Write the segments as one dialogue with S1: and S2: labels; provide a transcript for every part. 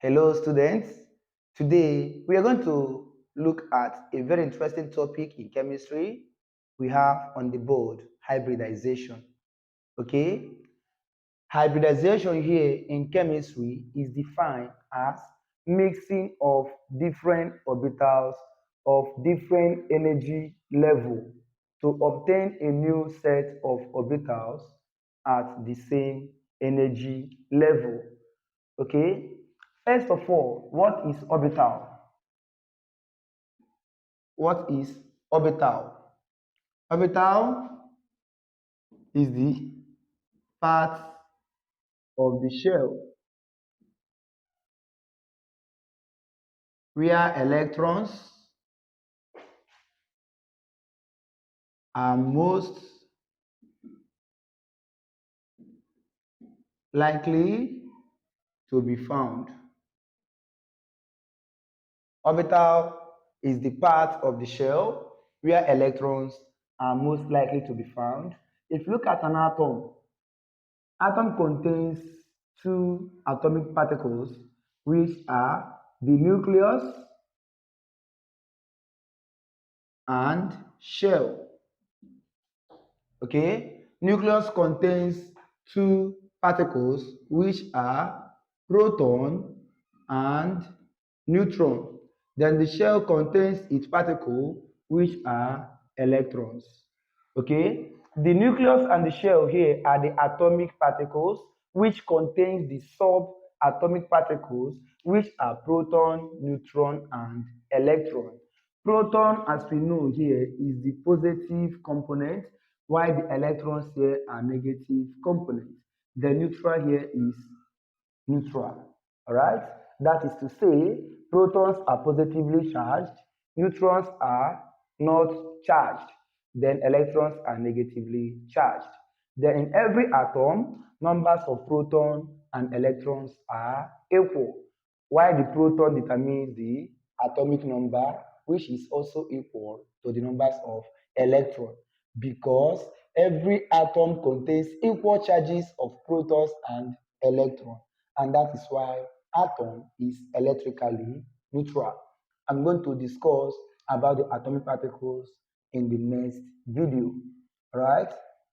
S1: Hello, students. Today, we are going to look at a very interesting topic in chemistry. We have on the board hybridization. Okay? Hybridization here in chemistry is defined as mixing of different orbitals of different energy level to obtain a new set of orbitals at the same energy level. Okay? First of all, what is orbital? What is orbital? Orbital is the part of the shell where electrons are most likely to be found. Orbital is the part of the shell where electrons are most likely to be found. If you look at an atom contains two atomic particles, which are the nucleus and shell. Okay, nucleus contains two particles, which are proton and neutron. Then the shell contains its particle, which are electrons. Okay, the nucleus and the shell here are the atomic particles, which contains the subatomic particles, which are proton, neutron, and electron. Proton, as we know here, is the positive component, while the electrons here are negative components. The neutral here is neutral. All right? That is to say, protons are positively charged, neutrons are not charged, then electrons are negatively charged. Then in every atom, numbers of protons and electrons are equal, while the proton determines the atomic number, which is also equal to the numbers of electrons, because every atom contains equal charges of protons and electrons, and that is why atom is electrically neutral. I'm going to discuss about the atomic particles in the next video. Right?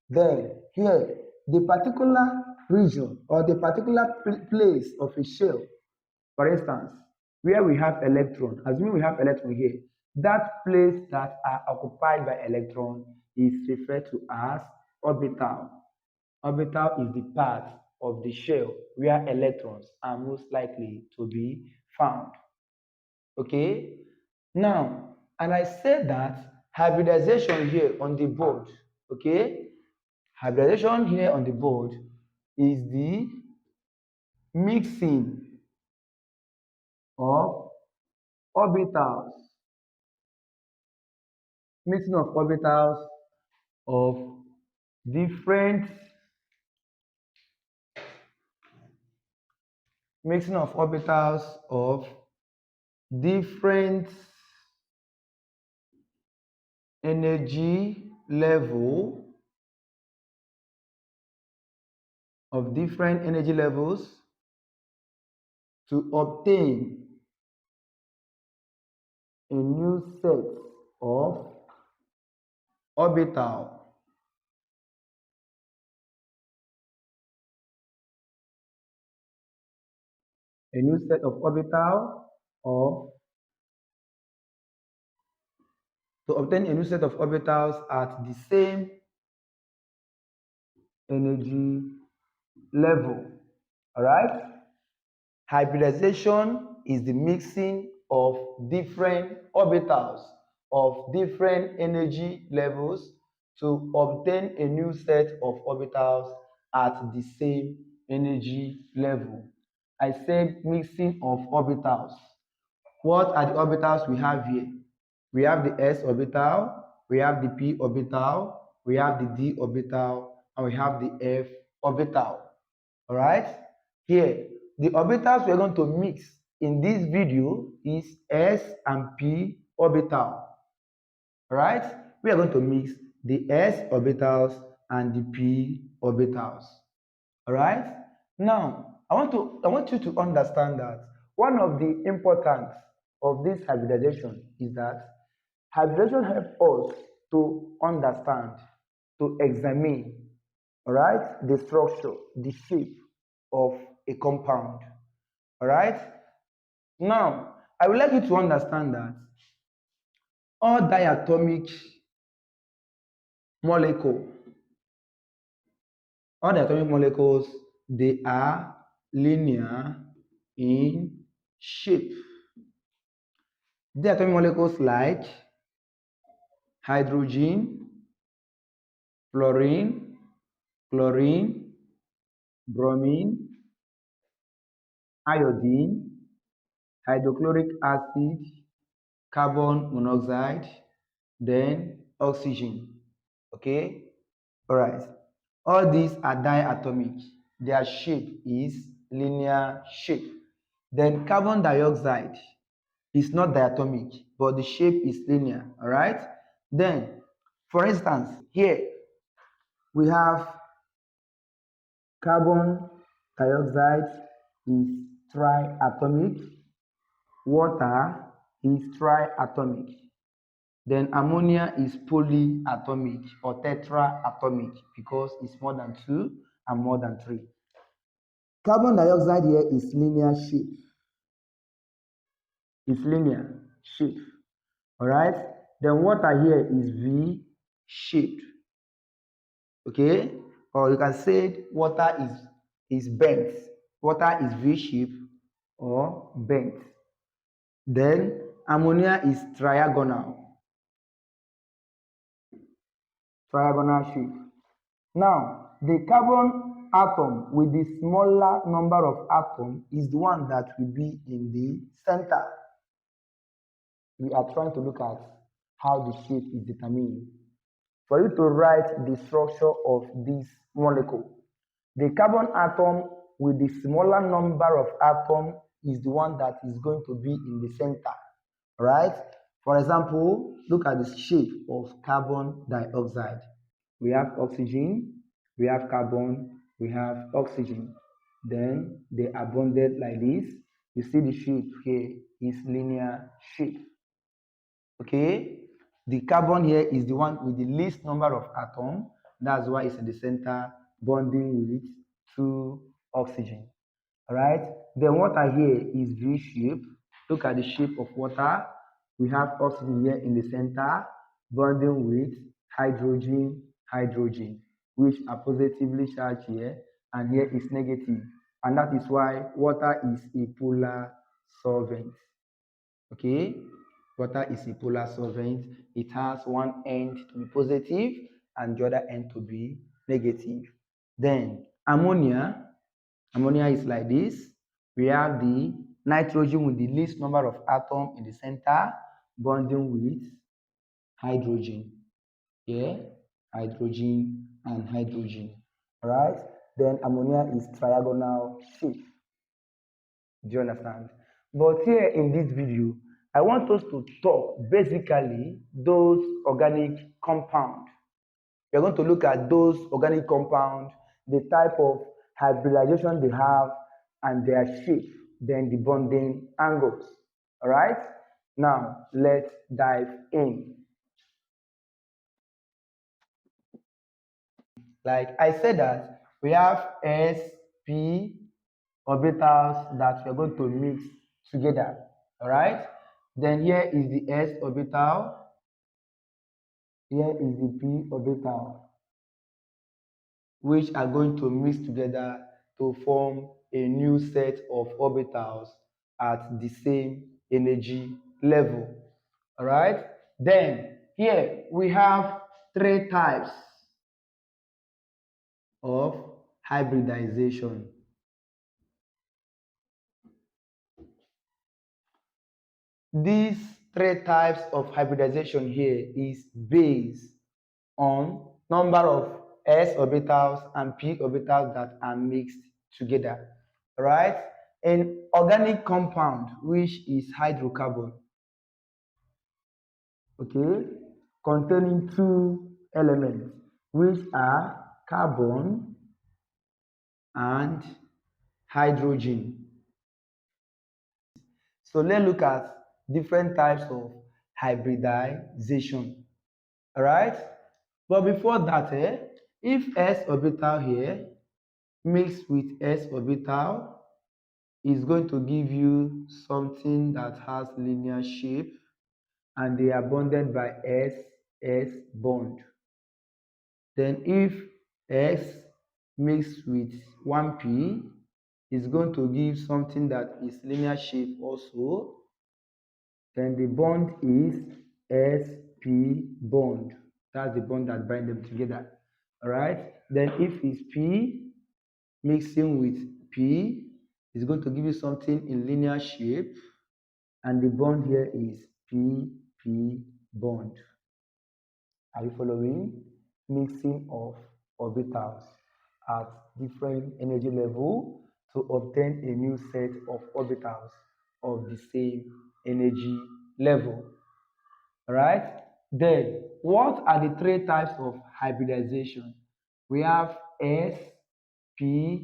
S1: Then here, the particular region or the particular place of a shell, for instance, where we have electron, assuming we have electron here, that place that are occupied by electron is referred to as orbital. Orbital is the part of the shell where electrons are most likely to be found. Okay? Now, and I said that hybridization here on the board, okay? Hybridization here on the board is the mixing of orbitals, mixing of orbitals of different, mixing of orbitals of different energy level, of different energy levels to obtain a new set of orbital. A new set of orbital, or to obtain a new set of orbitals at the same energy level. All right? Hybridization is the mixing of different orbitals of different energy levels to obtain a new set of orbitals at the same energy level. I said mixing of orbitals. What are the orbitals we have here? We have the s orbital, we have the p orbital, we have the d orbital, and we have the f orbital. All right? Here, the orbitals we're going to mix in this video is s and p orbital. All right? We are going to mix the s orbitals and the p orbitals. All right? Now, I want you to understand that One of the importance of this hybridization is that hybridization helps us to understand, to examine, all right, the structure, the shape of a compound. All right. Now, I would like you to understand that all diatomic molecule, all diatomic molecules, they are linear in shape. Diatomic molecules like hydrogen, fluorine, chlorine, bromine, iodine, hydrochloric acid, carbon monoxide, then oxygen. Okay? Alright. All these are diatomic. Their shape is linear shape. Then carbon dioxide is not diatomic, but the shape is linear. Alright? Then, for instance, here we have carbon dioxide is triatomic, water is triatomic. Then ammonia is polyatomic or tetraatomic because it's more than 2 and more than 3. Carbon dioxide here is linear shape. It's linear shape. Alright? Then water here is V shaped. Okay? Or you can say water is bent. Water is V shaped or bent. Then ammonia is triagonal shape. Now, the carbon atom with the smaller number of atoms is the one that will be in the center. We are trying to look at how the shape is determined. For you to write the structure of this molecule, the carbon atom with the smaller number of atoms is the one that is going to be in the center, right? For example, look at the shape of carbon dioxide. We have oxygen, we have carbon, we have oxygen. Then they are bonded like this. You see the shape here is linear shape. Okay, the carbon here is the one with the least number of atoms. That's why it's in the center, bonding with 2 oxygen. All right, then water here is V shape. Look at the shape of water. We have oxygen here in the center, bonding with hydrogen, which are positively charged here, and here is negative. And that is why water is a polar solvent. Okay, water is a polar solvent. It has one end to be positive and the other end to be negative. Then ammonia is like this. We have the nitrogen with the least number of atoms in the center, bonding with hydrogen. Yeah, hydrogen and hydrogen. All right. Then ammonia is triagonal shape. Do you understand? But here in this video, I want us to talk basically those organic compounds. We're going to look at those organic compounds, the type of hybridization they have, and their shape, then the bonding angles. All right? Now, let's dive in. Like I said that we have sp orbitals that we're going to mix together. All right? Then here is the s orbital. Here is the p orbital, which are going to mix together to form a new set of orbitals at the same energy level. All right? Then here we have 3 types of hybridization. These 3 types of hybridization here is based on number of s orbitals and p orbitals that are mixed together, right? An organic compound, which is hydrocarbon, okay, containing 2 elements, which are carbon and hydrogen. So let's look at different types of hybridization. All right. But before that, if s orbital here mixed with s orbital is going to give you something that has linear shape and they are bonded by s bond. Then if s mixed with 1p is going to give something that is linear shape also, then the bond is sp bond. That's the bond that binds them together. All right. Then if it's p mixing with p, is going to give you something in linear shape, and the bond here is pp bond. Are you following? Mixing of orbitals at different energy level to obtain a new set of orbitals of the same energy level. All right. Then, what are the three types of hybridization? We have sp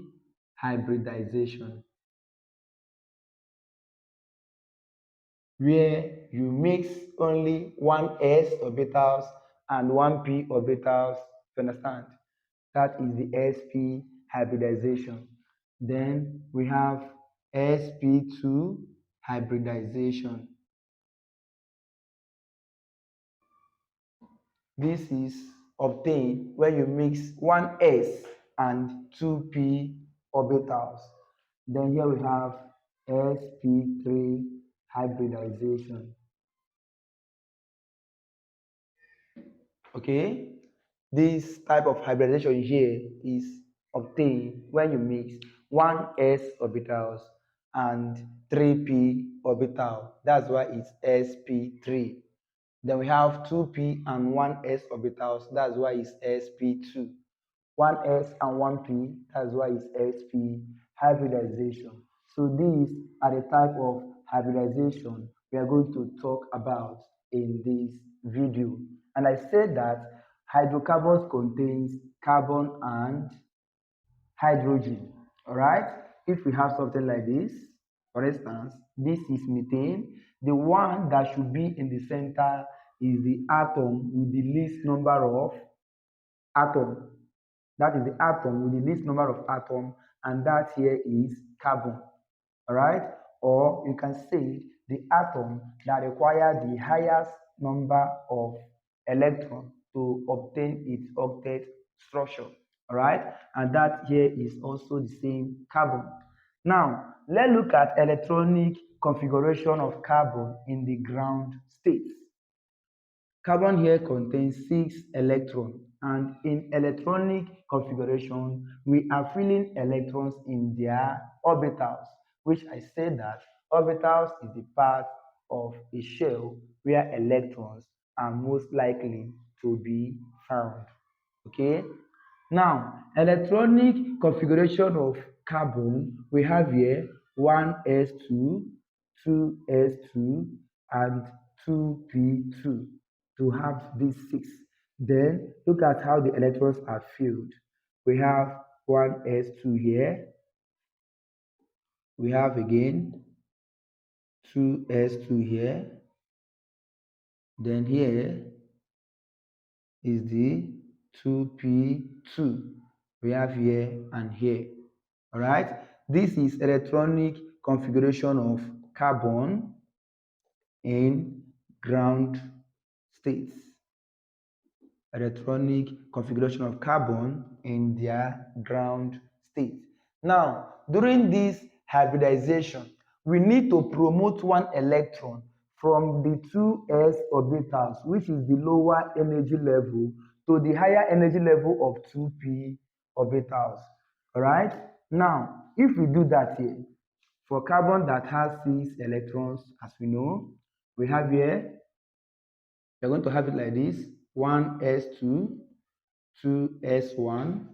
S1: hybridization, where you mix only one s orbitals and one p orbitals. You understand? That is the sp hybridization. Then we have sp2 hybridization. This is obtained when you mix one s and two p orbitals. Then here we have sp3 hybridization. Okay, this type of hybridization here is obtained when you mix one s orbitals and 3p orbital. That's why it's sp3. Then we have 2p and 1s orbitals. That's why it's sp2. 1s and 1p. That's why it's sp hybridization. So these are the type of hybridization we are going to talk about in this video. And I said that hydrocarbons contains carbon and hydrogen. All right. If we have something like this, for instance, this is methane. The one that should be in the center is the atom with the least number of atoms. That is the atom with the least number of atoms, and that here is carbon. All right. Or you can say the atom that requires the highest number of electrons to obtain its octet structure. All right. And that here is also the same carbon. Now, let's look at electronic configuration of carbon in the ground state. Carbon here contains 6 electrons, and in electronic configuration, we are filling electrons in their orbitals, which I said that orbitals is the part of a shell where electrons are most likely to be found. Okay. Now, electronic configuration of carbon, we have here 1s2, 2s2, and 2p2 to have these 6. Then look at how the electrons are filled. We have 1s2 here. We have again 2s2 here. Then here is the 2p2. We have here and here. All right. This is electronic configuration of carbon in ground states. Electronic configuration of carbon in their ground state. Now, during this hybridization, we need to promote one electron from the 2s orbitals, which is the lower energy level, to the higher energy level of 2p orbitals. All right. Now, if we do that here, for carbon that has 6 electrons, as we know, we have here, we're going to have it like this: 1s2, 2s1,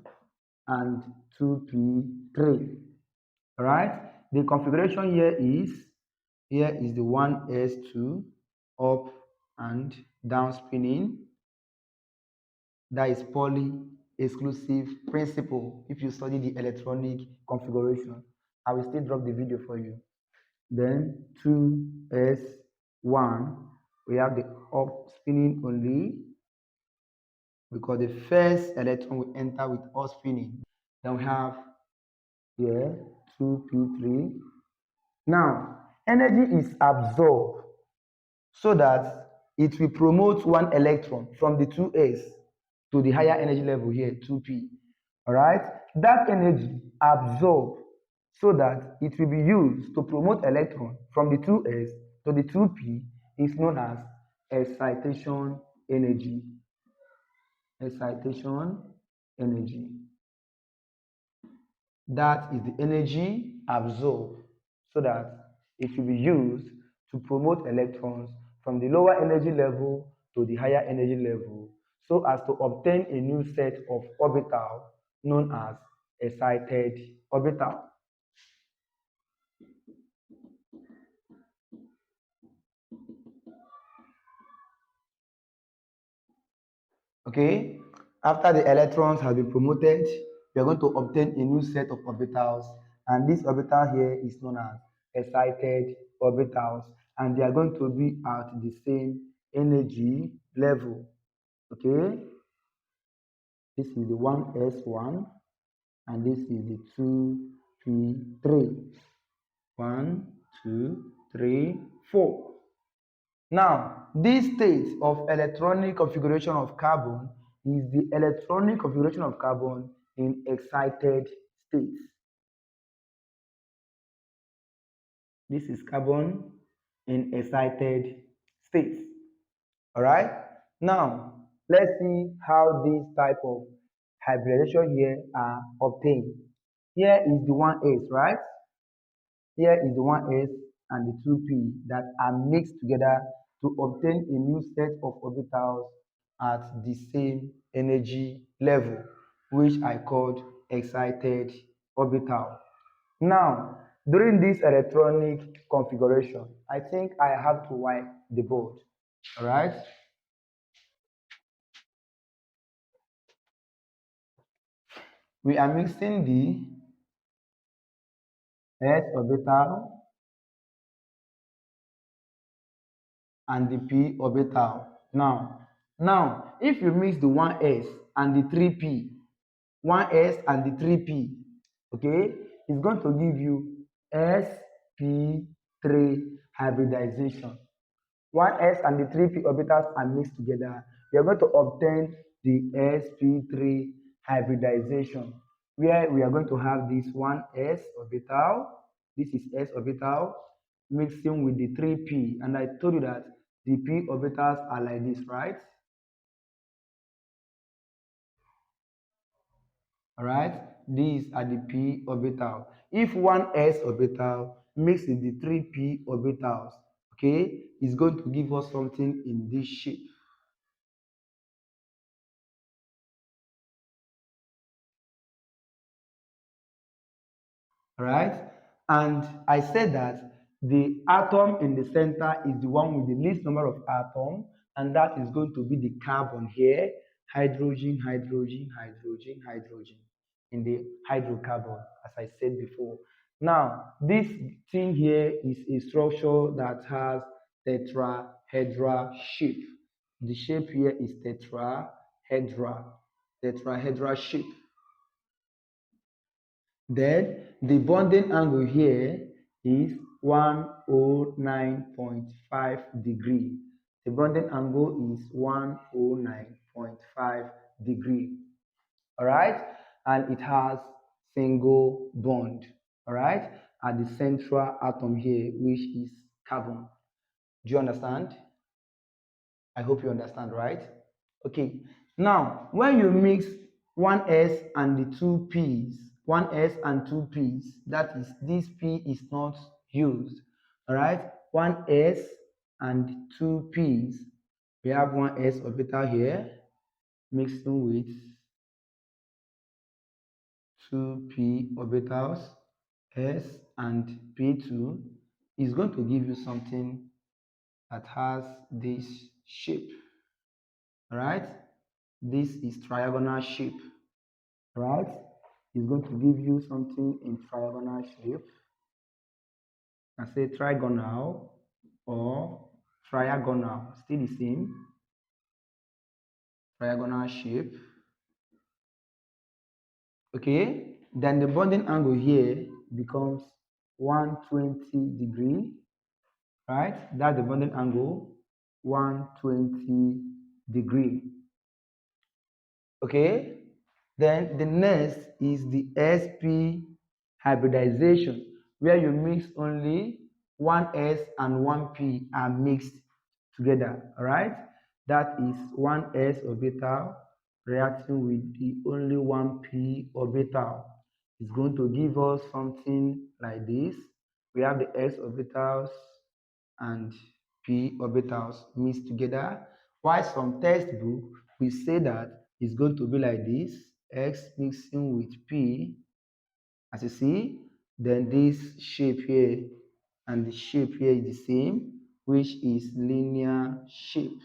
S1: and 2p3. All right. The configuration here is the 1s2 up and down spinning. That is Pauli exclusive principle. If you study the electronic configuration, I will still drop the video for you. then 2s1. We have the up spinning only because the first electron will enter with up spinning. Then we have here 2p3. Now, energy is absorbed so that it will promote one electron from the 2s to the higher energy level here, 2p. All right? That energy absorbed so that it will be used to promote electron from the 2s to the 2p is known as excitation energy. Excitation energy. That is the energy absorbed so that it will be used to promote electrons from the lower energy level to the higher energy level so as to obtain a new set of orbital known as excited orbital. Okay, after the electrons have been promoted, we are going to obtain a new set of orbitals, and this orbital here is known as excited orbitals, and they are going to be at the same energy level. Okay, this is the 1s1 and this is the 2p3. 1, 2, 3, 4. Now, this state of electronic configuration of carbon is the electronic configuration of carbon in excited states. This is carbon in excited states. All right. Now, let's see how this type of hybridization here are obtained. Here is the 1s, right? Here is the 1s and the 2p that are mixed together to obtain a new set of orbitals at the same energy level, which I called excited orbital. Now, during this electronic configuration, I think I have to wipe the board. All right. We are mixing the s orbital and the p orbital. Now, if you mix the 1s and the 3p, 1s and the 3p, okay, it's going to give you sp3 hybridization. 1s and the 3p orbitals are mixed together. We are going to obtain the sp3 hybridization, where we are going to have this 1s orbital, this is s orbital, mixing with the 3p. And I told you that the p orbitals are like this, right? All right, these are the p orbital. If one s orbital mixes with the 3p orbitals, okay, it's going to give us something in this shape. All right, and I said that the atom in the center is the one with the least number of atoms, and that is going to be the carbon here. Hydrogen, hydrogen, hydrogen, hydrogen in the hydrocarbon, as I said before. Now, this thing here is a structure that has tetrahedral shape. The shape here is tetrahedral shape. Then the bonding angle here is 109.5 degree. The bonding angle is 109.5 degree. All right, and it has single bond. All right, at the central atom here, which is carbon. Do you understand? I hope you understand, right? Okay. Now, when you mix 1s and the 2p's, 1s and 2p's, that is, this p is not used. All right, 1s and 2p's. We have 1s orbital here, mixing with 2p orbitals, s and p2 is going to give you something that has this shape. All right, this is trigonal shape. Right, it's going to give you something in trigonal shape. I say trigonal or triagonal, still the same, triagonal shape. Okay, then the bonding angle here becomes 120 degree, right? That's the bonding angle, 120 degree. Okay, then the next is the sp hybridization, where you mix only one s and one p are mixed together. All right, that is one s orbital reacting with the only one p orbital. It's going to give us something like this. We have the s orbitals and p orbitals mixed together, while some textbook will say that it's going to be like this: x mixing with p, as you see, then this shape here and the shape here is the same, which is linear shape,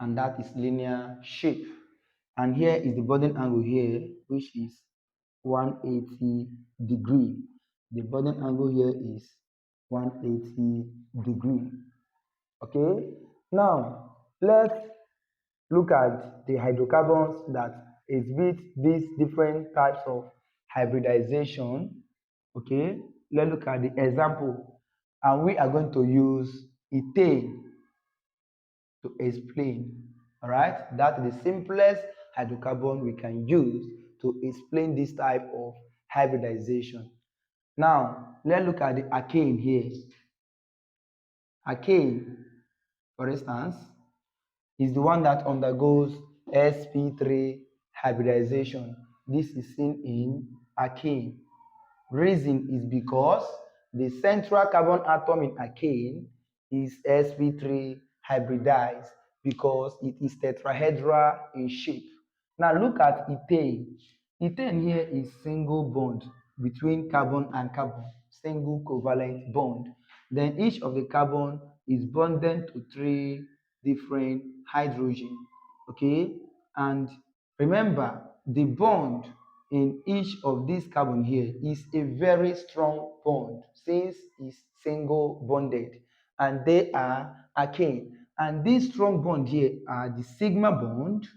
S1: and that is linear shape. And here is the bonding angle here, which is 180 degree. The bonding angle here is 180 degree. Okay, now let's look at the hydrocarbons that exhibit these different types of hybridization. Okay, let's look at the example, and we are going to use ethane to explain. All right, that's the simplest hydrocarbon we can use to explain this type of hybridization. Now let's look at the alkane here. Alkane, for instance, is the one that undergoes sp3 hybridization. This is seen in alkane. Reason is because the central carbon atom in alkane is sp3 hybridized because it is tetrahedral in shape. Now look at ethane. Ethane here is single bond between carbon and carbon, single covalent bond. Then each of the carbon is bonded to three different hydrogen. Okay, and remember the bond in each of these carbon here is a very strong bond since it's single bonded, and they are alkane. And these strong bond here are the sigma bond,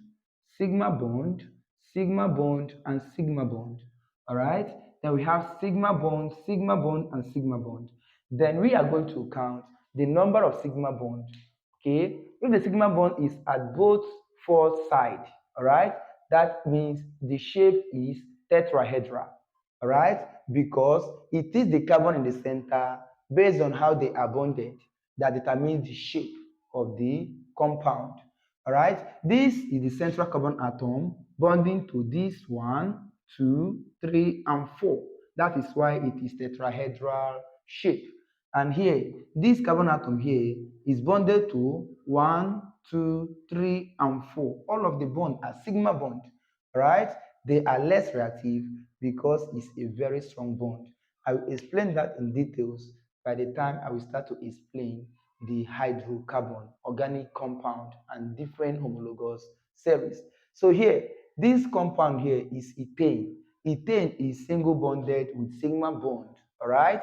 S1: sigma bond, sigma bond, and sigma bond. All right, then we have sigma bond, sigma bond, and sigma bond. Then we are going to count the number of sigma bond. Okay, if the sigma bond is at both four sides, all right, that means the shape is tetrahedral, all right, because it is the carbon in the center based on how they are bonded that determines the shape of the compound. All right, this is the central carbon atom bonding to this 1, 2, 3, and 4. That is why it is tetrahedral shape. And here, this carbon atom here is bonded to 1, 2, 3, and 4. All of the bond are sigma bond, right? They are less reactive because it's a very strong bond. I will explain that in details by the time I will start to explain the hydrocarbon, organic compound, and different homologous series. So here, this compound here is ethane. Ethane is single bonded with sigma bond, all right?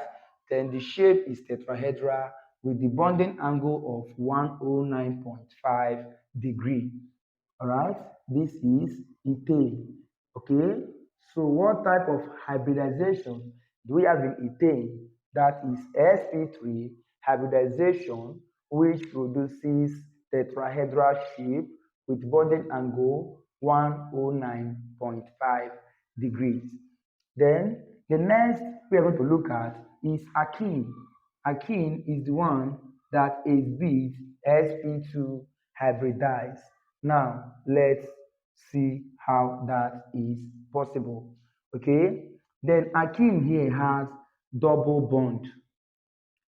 S1: Then the shape is tetrahedral with the bonding angle of 109.5 degree. All right, this is ethane. Okay, so what type of hybridization do we have in ethane? That is sp3 hybridization, which produces tetrahedral shape with bonding angle 109.5 degrees. Then the next we are going to look at is alkene. Alkene is the one that exhibits sp2 hybridized. Now let's see how that is possible. Okay, then alkene here has double bond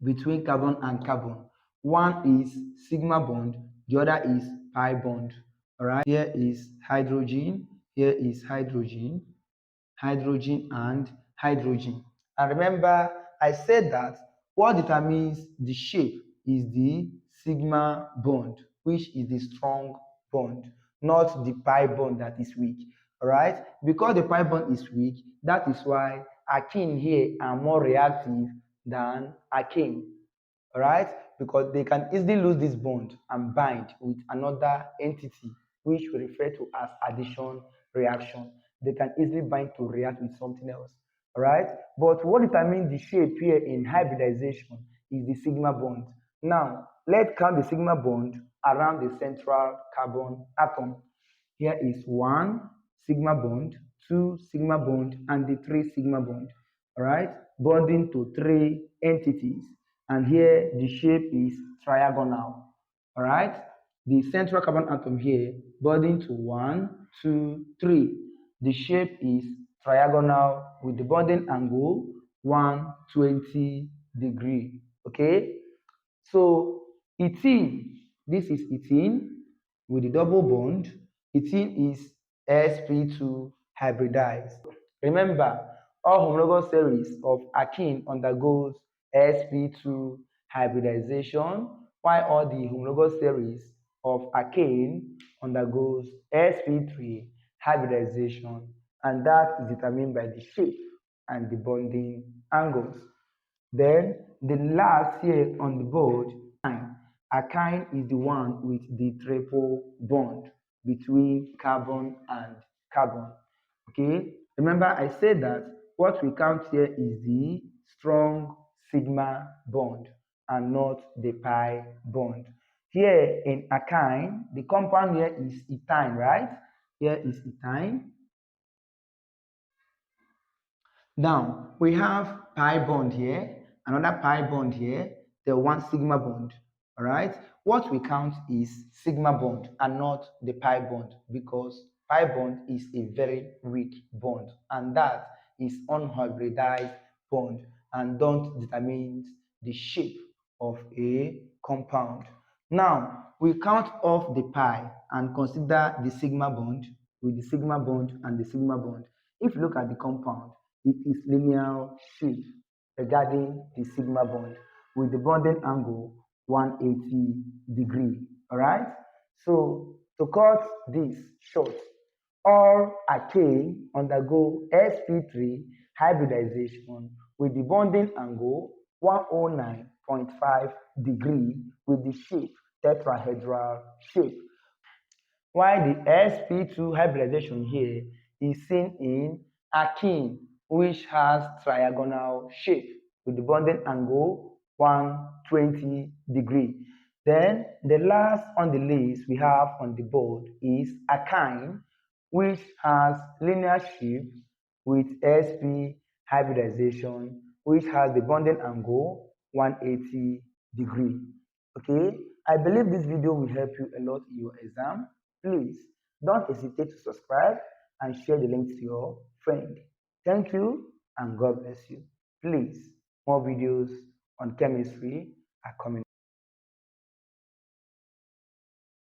S1: between carbon and carbon. One is sigma bond, the other is pi bond. All right, here is hydrogen, here is hydrogen, hydrogen, and hydrogen. And remember, I said that what determines the shape is the sigma bond, which is the strong bond, not the pi bond that is weak. All right, because the pi bond is weak, that is why alkene here are more reactive than alkane, all right, because they can easily lose this bond and bind with another entity, which we refer to as addition reaction. They can easily bind to react with something else, all right. But what determines the shape here in hybridization is the sigma bond. Now let's count the sigma bond around the central carbon atom. Here is 1 sigma bond, 2 sigma bond, and the 3 sigma bond, all right, bonding to 3 entities. And here the shape is triagonal, all right. The central carbon atom here bonding to 1, 2, 3. The shape is triagonal with the bonding angle 120 degree. Okay, so ethene, this is ethene with the double bond. Ethene is sp2 hybridized. Remember, all homologous series of alkene undergoes sp2 hybridization, while all the homologous series of alkane undergoes sp3 hybridization, and that is determined by the shape and the bonding angles. Then the last here on the board, alkyne is the one with the triple bond between carbon and carbon. Okay, remember I said that what we count here is the strong sigma bond and not the pi bond. Here in alkyne, the compound here is ethyne, right? Here is ethyne. Now we have pi bond here, another pi bond here, the 1 sigma bond. All right. What we count is sigma bond and not the pi bond, because pi bond is a very weak bond, and that is unhybridized bond and don't determine the shape of a compound. Now we count off the pi and consider the sigma bond with the sigma bond and the sigma bond. If you look at the compound, it is linear shape regarding the sigma bond with the bonding angle 180 degree. All right. So to cut this short, all alkane undergo sp3 hybridization with the bonding angle 109.5 degree with the shape tetrahedral shape, while the sp2 hybridization here is seen in alkene, which has triagonal shape with the bonding angle 120 degree. Then the last on the list we have on the board is alkyne, which has linear shape with sp hybridization, which has the bonding angle 180 degree. Okay, I believe this video will help you a lot in your exam. Please don't hesitate to subscribe and share the link to your friend. Thank you and God bless you. Please, more videos on chemistry are coming.